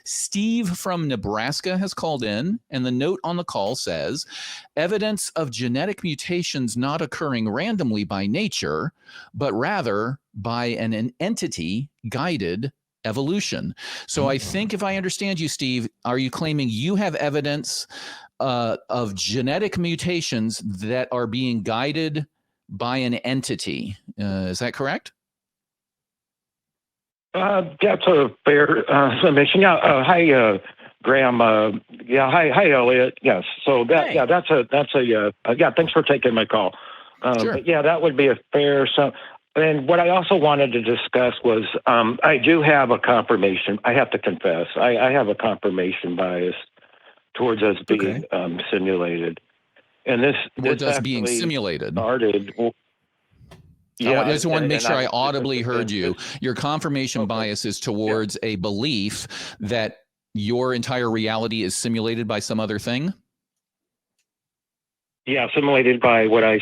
Steve from Nebraska has called in, and the note on the call says, evidence of genetic mutations not occurring randomly by nature, but rather by an entity guided evolution. So I think if I understand you, Steve, are you claiming you have evidence of genetic mutations that are being guided by an entity? Is that correct? That's a fair submission. Yeah. Hi, Graham. Hi, Elliot. Yes. So that, Hey. yeah, that's yeah. Thanks for taking my call. Sure. But yeah, that would be a fair. And what I also wanted to discuss was, I do have a confirmation. I have to confess, I have a confirmation bias towards us being simulated, and towards us being simulated. Started. Yeah, I just want to make sure I audibly heard you. Your confirmation bias is towards a belief that your entire reality is simulated by some other thing? Yeah, simulated by what I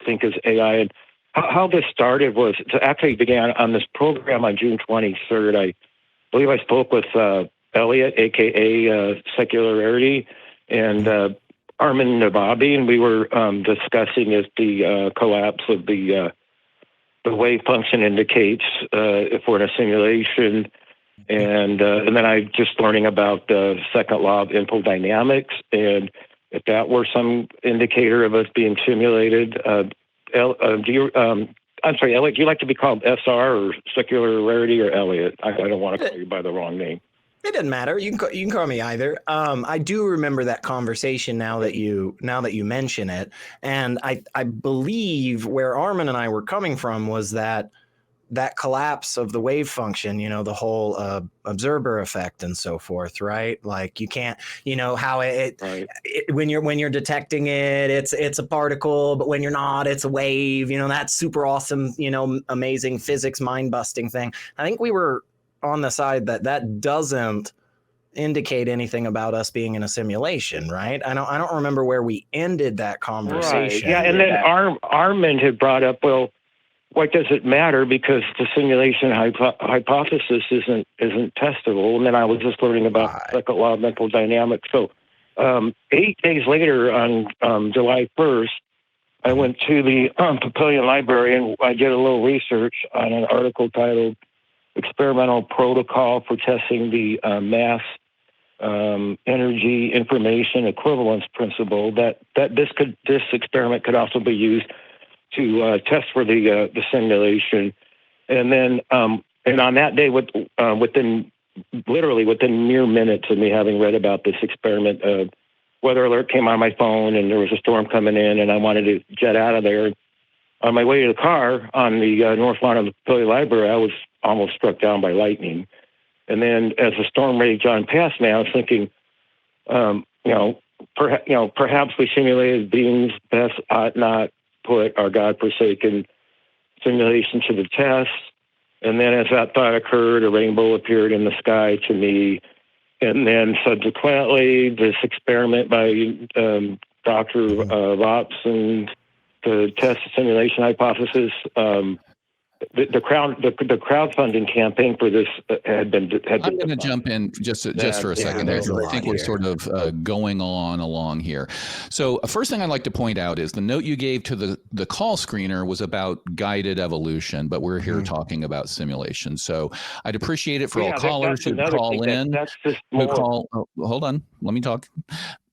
think is AI. And how this started was, it actually began on this program on June 23rd. I believe I spoke with Elliot, a.k.a. Secular Rarity, and Armin Nababi, and we were discussing if the collapse of the wave function indicates if we're in a simulation, and then I just learning about the second law of infodynamics, and if that were some indicator of us being simulated. I'm sorry, Elliot, do you like to be called SR or Secular Rarity or Elliot? I don't want to call you by the wrong name. It doesn't matter. You can call me either. I do remember that conversation now that you mention it, and I believe where Armin and I were coming from was that collapse of the wave function, the whole observer effect and so forth, right? Like you can't, how it when you're detecting it, it's a particle, but when you're not, it's a wave. That super awesome, amazing physics, mind busting thing. I think we were on the side that doesn't indicate anything about us being in a simulation, right? I don't remember where we ended that conversation. Right. Yeah, and then Armin had brought up, well, what does it matter, because the simulation hypothesis isn't testable. And then I was just learning about the second law of mental dynamics. So 8 days later, on July 1st, I went to the Papillion Library and I did a little research on an article titled Experimental Protocol for Testing the Mass Energy Information Equivalence Principle, that this experiment could also be used to test for the simulation. And then and on that day, within mere minutes of me having read about this experiment, weather alert came on my phone and there was a storm coming in and I wanted to jet out of there. On my way to the car on the north lawn of the Papillion Library, I was almost struck down by lightning. And then as the storm raged on past me, I was thinking, perhaps we simulated beings best ought not put our godforsaken simulation to the test. And then as that thought occurred, a rainbow appeared in the sky to me. And then subsequently, this experiment by Dr. Watson to test the simulation hypothesis, the crowdfunding campaign for this had been. I'm going to jump in just for a second there. I think we're sort of going along here. So first thing I'd like to point out is the note you gave to the call screener was about guided evolution, but we're here talking about simulation. So I'd appreciate it for all callers who call in. Hold on, let me talk.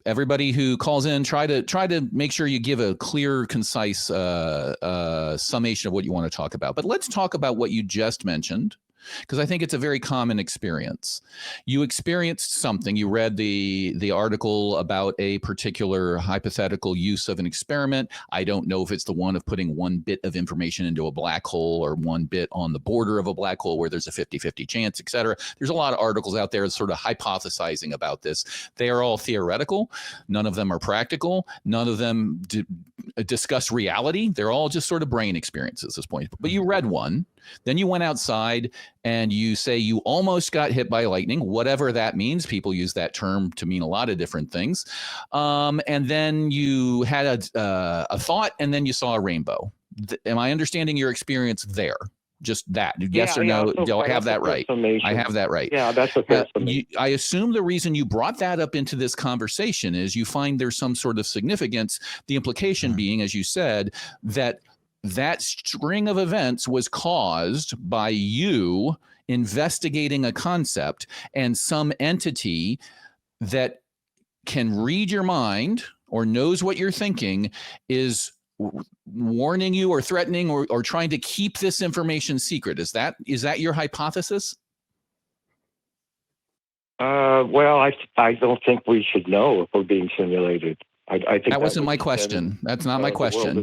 Everybody who calls in, try to make sure you give a clear, concise summation of what you want to talk about. But let's talk about what you just mentioned, because I think it's a very common experience. You experienced something. You read the article about a particular hypothetical use of an experiment. I don't know if it's the one of putting one bit of information into a black hole or one bit on the border of a black hole where there's a 50-50 chance, et cetera. There's a lot of articles out there sort of hypothesizing about this. They are all theoretical. None of them are practical. None of them discuss reality. They're all just sort of brain experiences at this point. But you read one. Then you went outside and you say you almost got hit by lightning, whatever that means. People use that term to mean a lot of different things. And then you had a thought, and then you saw a rainbow. Am I understanding your experience there? Just that. Yes or no? Do I have that right? I have that right. Yeah, that's a fair summation. I assume the reason you brought that up into this conversation is you find there's some sort of significance. The implication being, as you said, that string of events was caused by you investigating a concept and some entity that can read your mind or knows what you're thinking is warning you or threatening or trying to keep this information secret. Is that your hypothesis? Well, I don't think we should know if we're being simulated. I think that wasn't my question. That's not my question.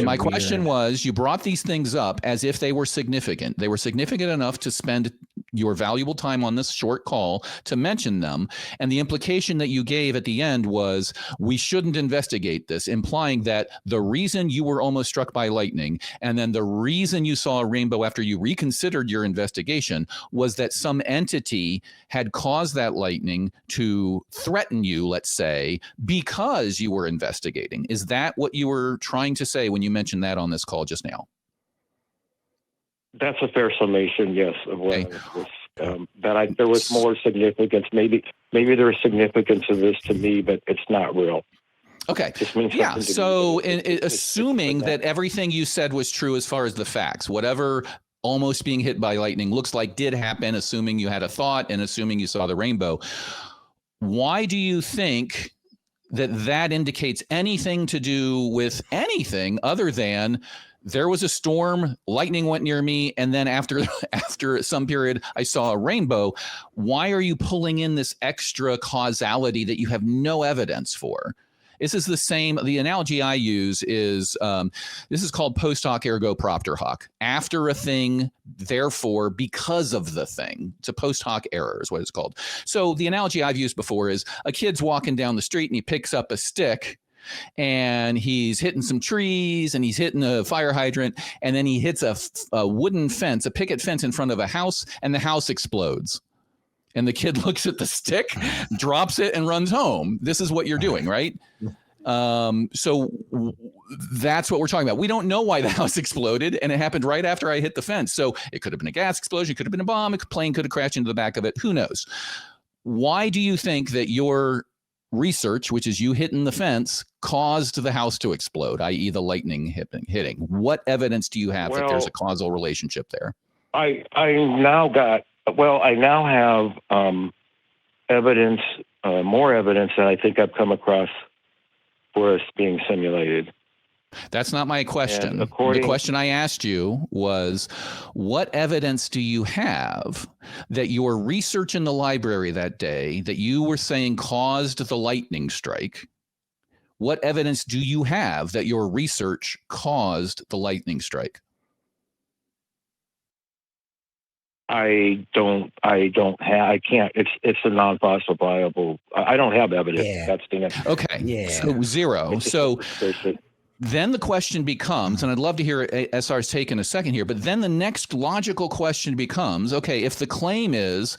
My question was, you brought these things up as if they were significant. They were significant enough to spend your valuable time on this short call to mention them. And the implication that you gave at the end was, we shouldn't investigate this, implying that the reason you were almost struck by lightning and then the reason you saw a rainbow after you reconsidered your investigation was that some entity had caused that lightning to threaten you, let's say, because you were investigating. Is that what you were trying to say when you mentioned that on this call just now? That's a fair summation, yes, of what I was, there was more significance. Maybe there was significance of this to me, but it's not real. Okay. Yeah. So assuming that everything you said was true as far as the facts, whatever almost being hit by lightning looks like did happen, assuming you had a thought and assuming you saw the rainbow, why do you think that indicates anything to do with anything other than there was a storm, lightning went near me, and then after some period, I saw a rainbow? Why are you pulling in this extra causality that you have no evidence for? This is the same. The analogy I use is this is called post hoc ergo propter hoc. After a thing, therefore, because of the thing. It's a post hoc error is what it's called. So the analogy I've used before is a kid's walking down the street and he picks up a stick and he's hitting some trees and he's hitting a fire hydrant, and then he hits a wooden fence, a picket fence in front of a house, and the house explodes. And the kid looks at the stick, drops it, and runs home. This is what you're doing, right? So that's what we're talking about. We don't know why the house exploded, and it happened right after I hit the fence. So it could have been a gas explosion. It could have been a bomb. A plane could have crashed into the back of it. Who knows? Why do you think that your research, which is you hitting the fence, caused the house to explode, i.e. the lightning hitting? What evidence do you have that there's a causal relationship there? I now have evidence, more evidence that I think I've come across for us being simulated. That's not my question. The question I asked you was, what evidence do you have that your research in the library that day that you were saying caused the lightning strike? What evidence do you have that your research caused the lightning strike? I can't. It's a non-falsifiable. I don't have evidence. Yeah. That's the answer. Okay. Yeah. So zero. So then the question becomes, and I'd love to hear SR's take in a second here, but then the next logical question becomes, okay, if the claim is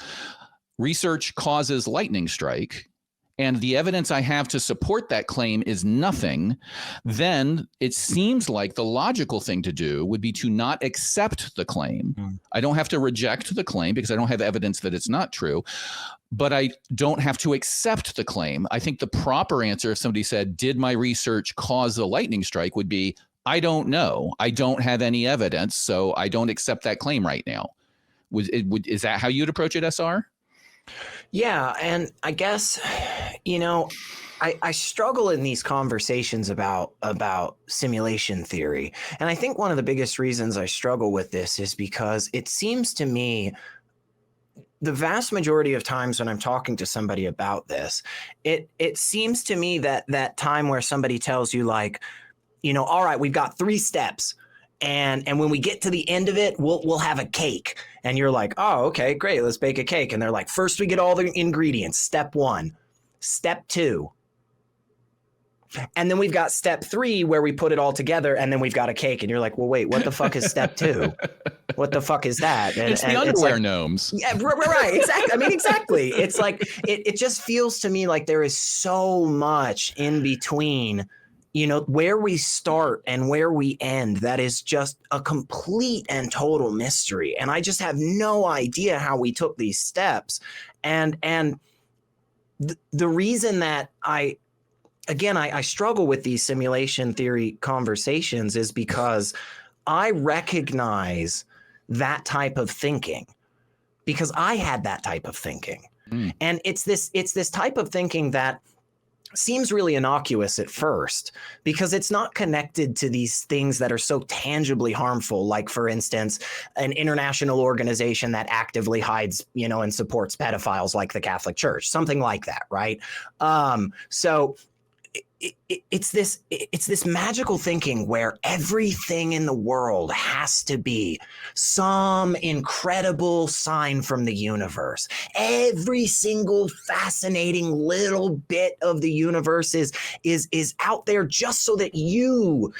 research causes lightning strike, and the evidence I have to support that claim is nothing, then it seems like the logical thing to do would be to not accept the claim. I don't have to reject the claim because I don't have evidence that it's not true, but I don't have to accept the claim. I think the proper answer, if somebody said, did my research cause the lightning strike, would be, I don't know. I don't have any evidence, so I don't accept that claim right now. Is that how you'd approach it, SR? Yeah, and I guess, I struggle in these conversations about simulation theory. And I think one of the biggest reasons I struggle with this is because it seems to me the vast majority of times when I'm talking to somebody about this, it seems to me that time where somebody tells you like, all right, we've got 3 steps. And when we get to the end of it, we'll have a cake. And you're like, oh, okay, great. Let's bake a cake. And they're like, first we get all the ingredients. Step 1, step 2. And then we've got step 3 where we put it all together and then we've got a cake. And you're like, well, wait, what the fuck is step 2? What the fuck is that? And, it's the underwear gnomes. Yeah, right. Exactly. I mean, exactly. It's like, it just feels to me like there is so much in between where we start and where we end, that is just a complete and total mystery. And I just have no idea how we took these steps. And the reason that I struggle with these simulation theory conversations is because I recognize that type of thinking, because I had that type of thinking. And it's this type of thinking that seems really innocuous at first, because it's not connected to these things that are so tangibly harmful. Like, for instance, an international organization that actively hides, and supports pedophiles, like the Catholic Church, something like that. Right. So it's this magical thinking where everything in the world has to be some incredible sign from the universe. Every single fascinating little bit of the universe is out there just so that you,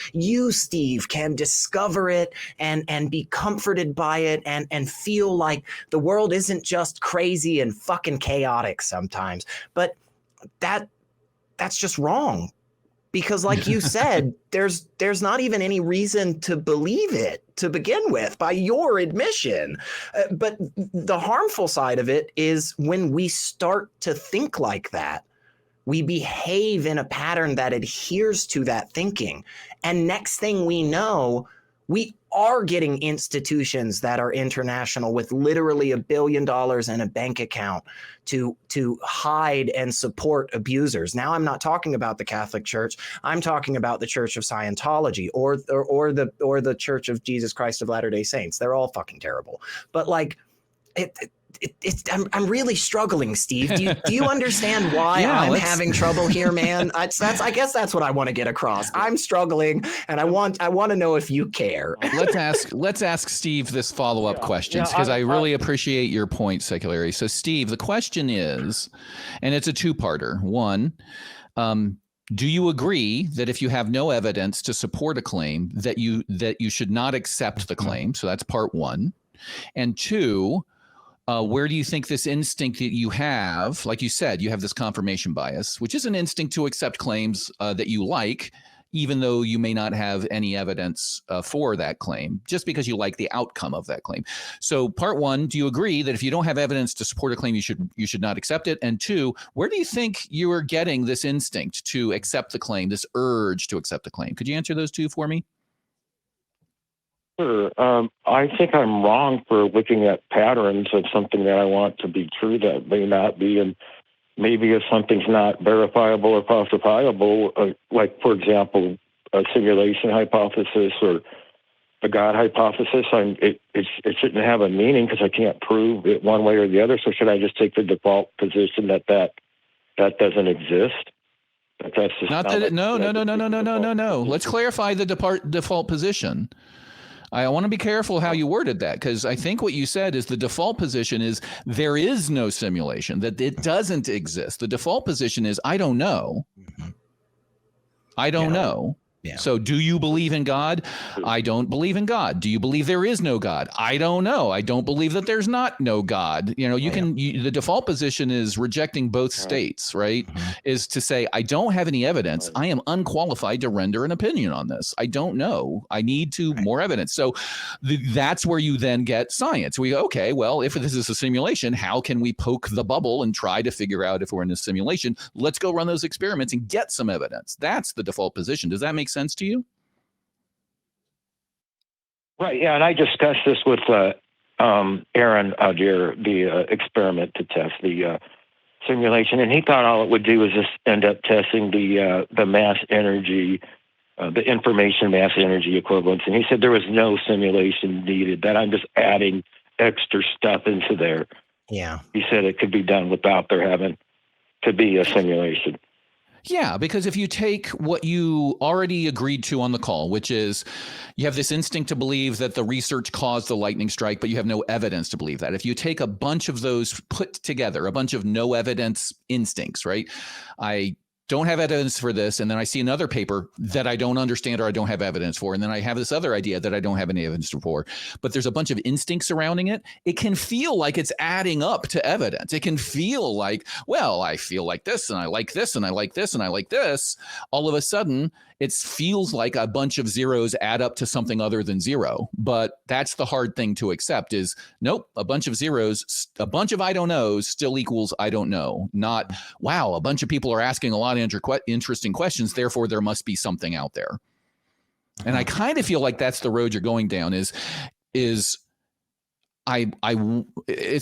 Steve, can discover it and be comforted by it and feel like the world isn't just crazy and fucking chaotic sometimes. But that's just wrong, because, like you said, there's not even any reason to believe it to begin with, by your admission. But the harmful side of it is when we start to think like that, we behave in a pattern that adheres to that thinking. And next thing we know, we are getting institutions that are international with literally $1 billion in a bank account to hide and support abusers. Now, I'm not talking about the Catholic Church. I'm talking about the Church of Scientology or the Church of Jesus Christ of Latter-day Saints. They're all fucking terrible. But like, I'm really struggling, Steve. Do you understand why I'm having trouble here, man? I guess that's what I want to get across. I'm struggling, and I want to know if you care. Let's ask Steve this follow-up questions, because I really appreciate your point, Seculary. So, Steve, the question is, and it's a two-parter. One, do you agree that if you have no evidence to support a claim, that you should not accept the claim? So that's part one. And two, where do you think this instinct that you have, like you said, you have this confirmation bias, which is an instinct to accept claims that you like, even though you may not have any evidence for that claim, just because you like the outcome of that claim. So part one, do you agree that if you don't have evidence to support a claim, you should not accept it? And two, where do you think you are getting this instinct to accept the claim, this urge to accept the claim? Could you answer those two for me? Sure. I think I'm wrong for looking at patterns of something that I want to be true that may not be. And maybe if something's not verifiable or falsifiable, like, for example, a simulation hypothesis or a God hypothesis, it shouldn't have a meaning because I can't prove it one way or the other. So should I just take the default position that doesn't exist? That's just no. Let's clarify the default position. I want to be careful how you worded that, because I think what you said is the default position is there is no simulation, that it doesn't exist. The default position is I don't know. I don't know. Yeah. So do you believe in God? I don't believe in God. Do you believe there is no God? I don't know. I don't believe that there's not no God. The default position is rejecting both states, right? Is to say, I don't have any evidence. I am unqualified to render an opinion on this. I don't know. I need more evidence. So that's where you then get science. We go, okay, well, if this is a simulation, how can we poke the bubble and try to figure out if we're in a simulation? Let's go run those experiments and get some evidence. That's the default position. Does that make sense to you? Right. Yeah. And I discussed this with Aaron Adair, the experiment to test the simulation, and he thought all it would do was just end up testing the mass energy, the information mass energy equivalence. And he said there was no simulation needed, that I'm just adding extra stuff into there. Yeah. He said it could be done without there having to be a simulation. Yeah, because if you take what you already agreed to on the call, which is you have this instinct to believe that the research caused the lightning strike, but you have no evidence to believe that. If you take a bunch of those put together, a bunch of no evidence instincts, right? I don't have evidence for this, and then I see another paper that I don't understand or I don't have evidence for, and then I have this other idea that I don't have any evidence for, but there's a bunch of instincts surrounding it, it can feel like it's adding up to evidence. It can feel like, well, I feel like this, and I like this, and I like this, and I like this. All of a sudden, it feels like a bunch of zeros add up to something other than zero. But that's the hard thing to accept is, nope, a bunch of zeros, a bunch of I don't knows still equals I don't know. Not, wow, a bunch of people are asking a lot of interesting questions, therefore there must be something out there. And I kind of feel like that's the road you're going down is it's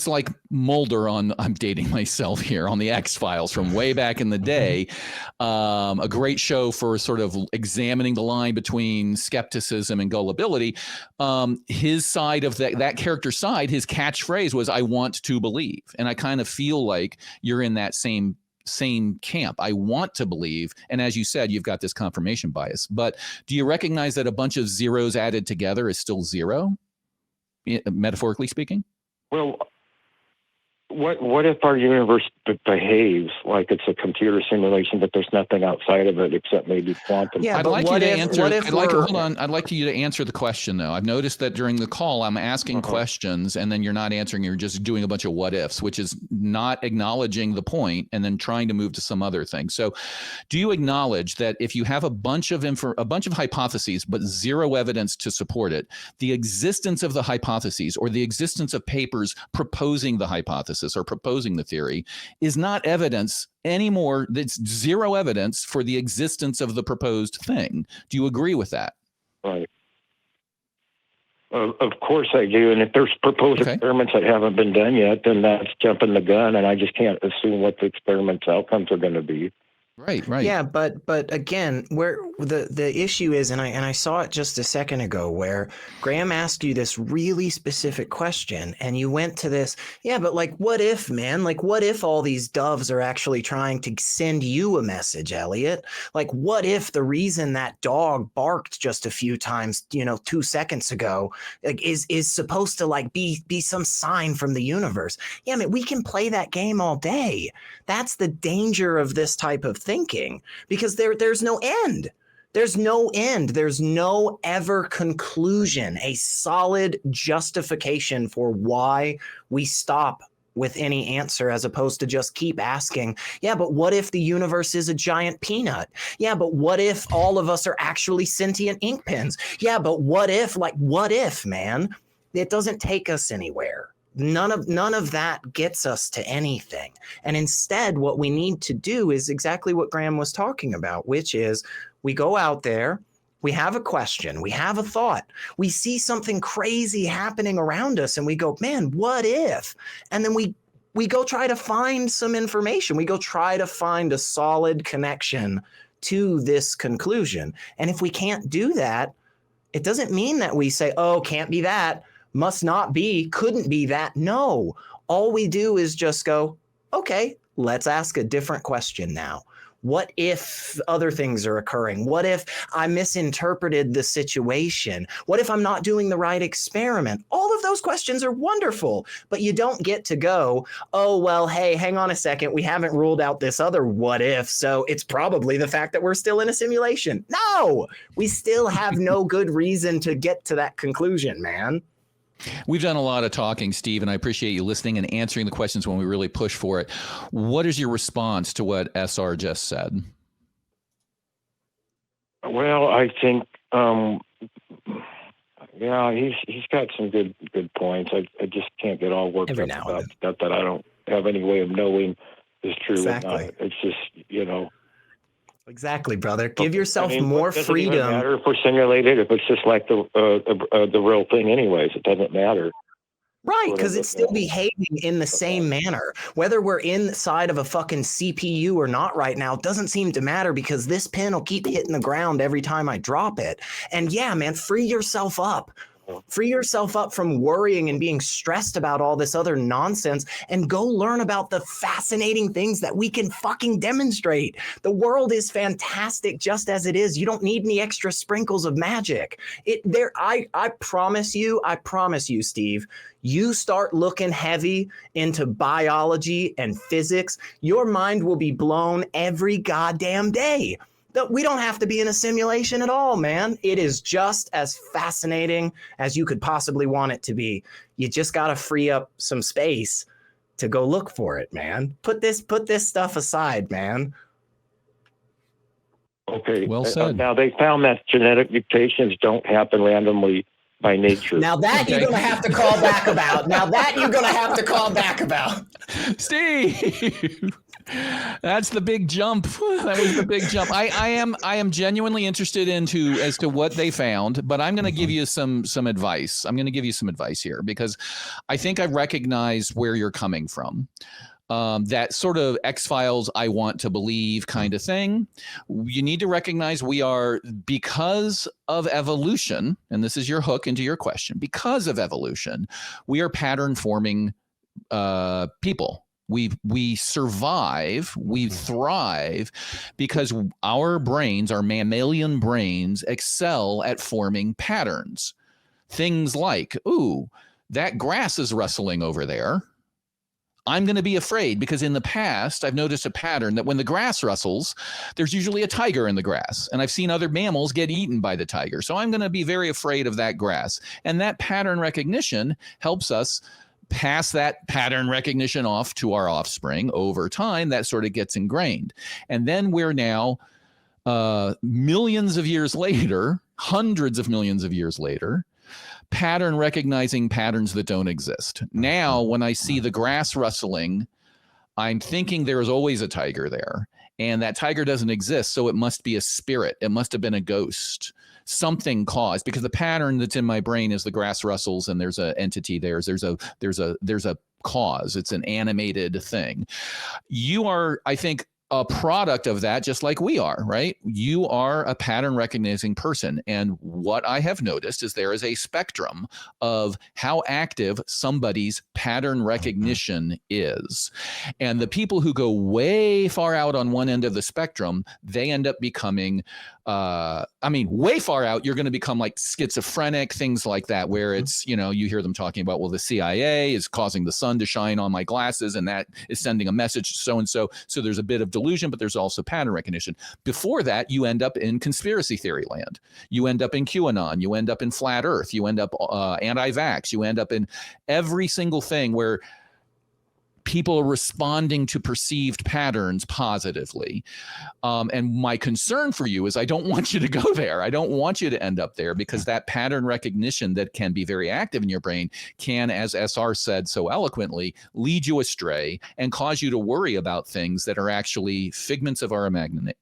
like Mulder on, I'm dating myself here, on the X-Files from way back in the day. A great show for sort of examining the line between skepticism and gullibility. His side of that character's side, his catchphrase was, I want to believe. And I kind of feel like you're in that same camp. I want to believe. And as you said, you've got this confirmation bias. But do you recognize that a bunch of zeros added together is still zero? Metaphorically speaking? Well, what if our universe behaves like it's a computer simulation, but there's nothing outside of it except maybe quantum? Yeah, I'd like you to answer. I'd like you to answer the question though. I've noticed that during the call, I'm asking questions, and then you're not answering. You're just doing a bunch of what ifs, which is not acknowledging the point, and then trying to move to some other thing. So, do you acknowledge that if you have a bunch of hypotheses but zero evidence to support it, the existence of the hypotheses or the existence of papers proposing the hypothesis or proposing the theory is not evidence anymore? That's zero evidence for the existence of the proposed thing. Do you agree with that? Right. Of course I do. And if there's proposed experiments that haven't been done yet, then that's jumping the gun, and I just can't assume what the experiment's outcomes are going to be. Right. Yeah, but again, where the issue is, and I saw it just a second ago, where Graham asked you this really specific question, and you went to this, yeah, but like, what if, man? Like, what if all these doves are actually trying to send you a message, Elliot? Like, what if the reason that dog barked just a few times, 2 seconds ago, like, is supposed to like be some sign from the universe? Yeah, I mean, we can play that game all day. That's the danger of this type of thinking, because there's no end. There's no end. There's no ever conclusion, a solid justification for why we stop with any answer, as opposed to just keep asking, yeah, but what if the universe is a giant peanut? Yeah, but what if all of us are actually sentient ink pens? Yeah, but what if, man? It doesn't take us anywhere. None of that gets us to anything. And instead, what we need to do is exactly what Graham was talking about, which is we go out there, we have a question, we have a thought, we see something crazy happening around us, and we go, man, what if? And then we go try to find some information. We go try to find a solid connection to this conclusion. And if we can't do that, it doesn't mean that we say, oh, can't be that, must not be, couldn't be that. No, all we do is just go, okay, let's ask a different question now. What if other things are occurring? What if I misinterpreted the situation? What if I'm not doing the right experiment? All of those questions are wonderful, but you don't get to go, oh, well, hey, hang on a second. We haven't ruled out this other what if, so it's probably the fact that we're still in a simulation. No, we still have no good reason to get to that conclusion, man. We've done a lot of talking, Steve, and I appreciate you listening and answering the questions when we really push for it. What is your response to what SR just said? Well, I think, he's got some good points. I just can't get all worked up about stuff that I don't have any way of knowing is true. Exactly. It's just, Exactly, brother. Give yourself more freedom. It doesn't matter if we're simulated, if it's just like the real thing anyways. It doesn't matter. Right, because it's still behaving in the same manner. Whether we're inside of a fucking CPU or not right now doesn't seem to matter, because this pin will keep hitting the ground every time I drop it. And yeah, man, free yourself up. Free yourself up from worrying and being stressed about all this other nonsense and go learn about the fascinating things that we can fucking demonstrate. The world is fantastic just as it is. You don't need any extra sprinkles of magic. I promise you, Steve, you start looking heavy into biology and physics, your mind will be blown every goddamn day. We don't have to be in a simulation at all, man. It is just as fascinating as you could possibly want it to be. You just got to free up some space to go look for it, man. Put this stuff aside, man. Okay. Well said. Now, they found that genetic mutations don't happen randomly by nature. Now that you're going to have to call back about. Steve, that's the big jump. That was the big jump. I am genuinely interested as to what they found, but I'm going to give you some advice. I'm going to give you some advice here because I think I recognize where you're coming from. That sort of X-Files, I want to believe kind of thing. You need to recognize we are, because of evolution, and this is your hook into your question, because of evolution, we are pattern forming people. We survive, we thrive because our brains, our mammalian brains, excel at forming patterns. Things like, ooh, that grass is rustling over there. I'm going to be afraid because in the past, I've noticed a pattern that when the grass rustles, there's usually a tiger in the grass. And I've seen other mammals get eaten by the tiger. So I'm going to be very afraid of that grass. And that pattern recognition helps us pass that pattern recognition off to our offspring. Over time, that sort of gets ingrained. And then we're now millions of years later, hundreds of millions of years later, pattern recognizing patterns that don't exist. Now, when I see the grass rustling, I'm thinking there is always a tiger there, and that tiger doesn't exist. So it must be a spirit. It must have been a ghost. Something caused, because the pattern that's in my brain is the grass rustles and there's an entity there. There's a cause. It's an animated thing. You are, I think, a product of that, just like we are, right? You are a pattern recognizing person. And what I have noticed is there is a spectrum of how active somebody's pattern recognition is. And the people who go way far out on one end of the spectrum, they end up becoming, way far out, you're going to become like schizophrenic, things like that, where it's, you hear them talking about, well, the CIA is causing the sun to shine on my glasses, and that is sending a message to so-and-so. So there's a bit of delusion, but there's also pattern recognition. Before that, you end up in conspiracy theory land. You end up in QAnon. You end up in flat earth. You end up anti-vax. You end up in every single thing where people are responding to perceived patterns positively. And my concern for you is I don't want you to go there. I don't want you to end up there, because that pattern recognition that can be very active in your brain can, as SR said so eloquently, lead you astray and cause you to worry about things that are actually figments of our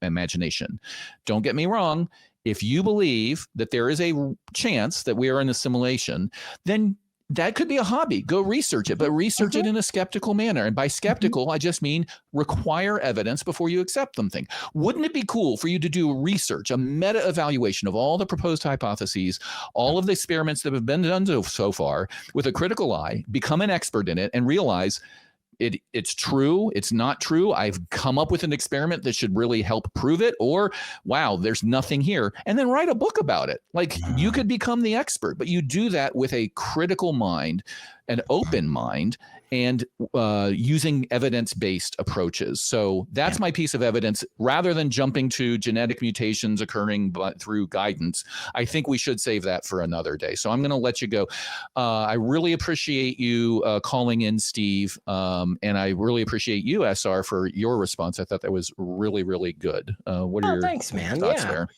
imagination. Don't get me wrong. If you believe that there is a chance that we are in a simulation, then that could be a hobby. Go research it, but research it in a skeptical manner. And by skeptical, I just mean require evidence before you accept something. Wouldn't it be cool for you to do research, a meta evaluation of all the proposed hypotheses, all of the experiments that have been done so far with a critical eye, become an expert in it, and realize it's true, it's not true, I've come up with an experiment that should really help prove it, or wow, there's nothing here, and then write a book about it. Like, you could become the expert, but you do that with a critical mind, an open mind, and using evidence-based approaches. So that's my piece of evidence. Rather than jumping to genetic mutations occurring through guidance, I think we should save that for another day. So I'm going to let you go. I really appreciate you calling in, Steve, and I really appreciate you, SR, for your response. I thought that was really, really good. What are your thanks, man. thoughts there?